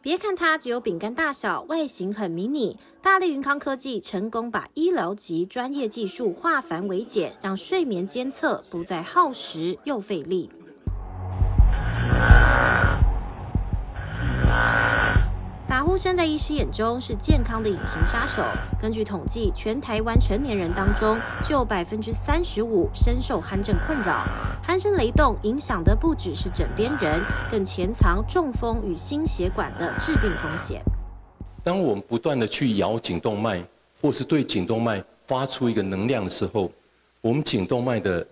别看它只有饼干大小，外形很迷你，大立云康科技成功把医疗级专业技术化繁为简，让睡眠监测不再耗时又费力。打呼声在医师眼中是健康的隐形杀手。根据统计，全台湾成年人当中就有35%深受鼾症困扰。鼾声雷动影响的不只是枕边人，更潜藏中风与心血管的致病风险。当我们不断的去摇颈动脉，或是对颈动脉发出一个能量的时候，我们颈动脉的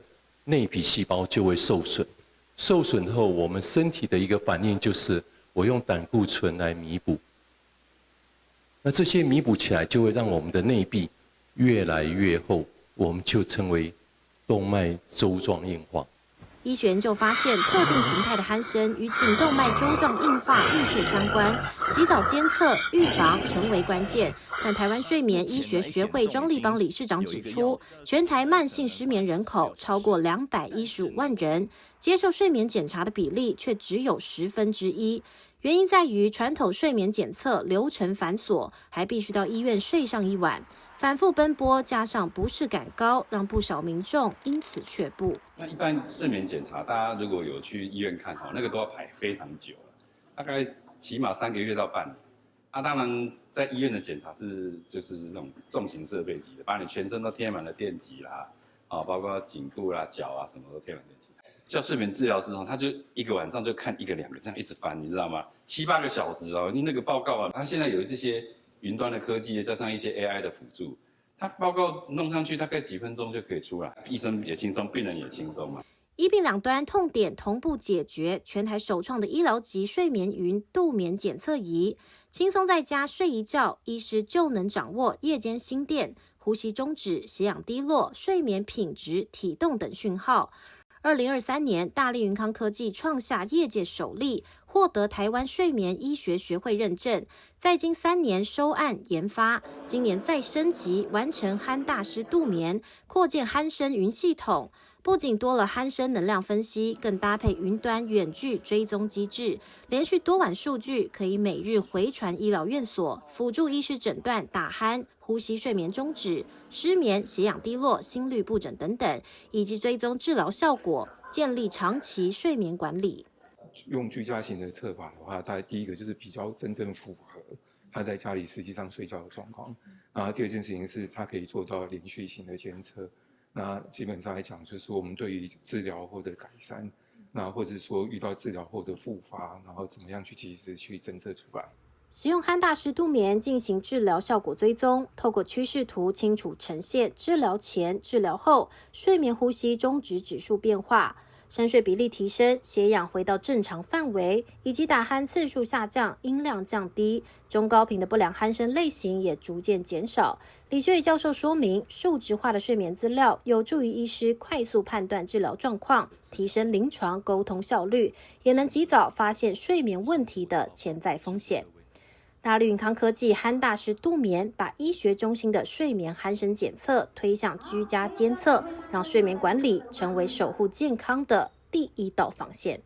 内皮细胞就会受损。受损后，我们身体的一个反应就是我用胆固醇来弥补。那这些弥补起来，就会让我们的内壁越来越厚，我们就称为动脉粥状硬化。医学研究发现，特定形态的鼾声与颈动脉粥状硬化密切相关，及早监测、预防成为关键。但台湾睡眠医学学会庄立邦理事长指出，全台慢性失眠人口超过215万人，接受睡眠检查的比例却只有1/10。原因在于传统睡眠检测流程繁琐，还必须到医院睡上一晚，反复奔波，加上不适感高，让不少民众因此却步。那一般睡眠检查，大家如果有去医院看那个都要排非常久了，大概起码3个月到半年。当然在医院的检查就是那种重型设备级的，把你全身都贴满了电极啦，包括颈部啦、脚啊什么都贴满电极。叫睡眠治疗师他就一个晚上就看1个2个这样一直翻，你知道吗？7、8个小时你那个报告他现在有这些云端的科技，加上一些 AI 的辅助，他报告弄上去大概几分钟就可以出来，医生也轻松，病人也轻松嘛。医病两端痛点同步解决，全台首创的医疗级睡眠云度眠检测仪，轻松在家睡一觉，医师就能掌握夜间心电、呼吸中止、血氧低落、睡眠品质、体动等讯号。2023年，大立云康科技创下业界首例，获得台湾睡眠医学学会认证。再经3年收案研发，今年再升级，完成鼾大师度眠，扩建鼾声云系统。不仅多了鼾声能量分析，更搭配云端远距追踪机制，连续多晚数据可以每日回传医疗院所，辅助医师诊断打鼾、呼吸睡眠中止、失眠、血氧低落、心律不整等等，以及追踪治疗效果，建立长期睡眠管理。用居家型的测法的话，它第一个就是比较真正符合他在家里实际上睡觉的状况，然后第二件事情是它可以做到连续性的监测。那基本上来讲，就是我们对于治疗后的改善，那或者说遇到治疗后的复发，然后怎么样去及时去侦测出来。使用鼾大师度眠进行治疗效果追踪，透过趋势图清楚呈现治疗前、治疗后睡眠呼吸中止指数变化。深睡比例提升，血氧回到正常范围，以及打鼾次数下降，音量降低，中高频的不良鼾声类型也逐渐减少。李学宇教授说明，数值化的睡眠资料有助于医师快速判断治疗状况，提升临床沟通效率，也能及早发现睡眠问题的潜在风险。大立云康科技鼾大师度眠把医学中心的睡眠鼾声检测推向居家监测，让睡眠管理成为守护健康的第一道防线。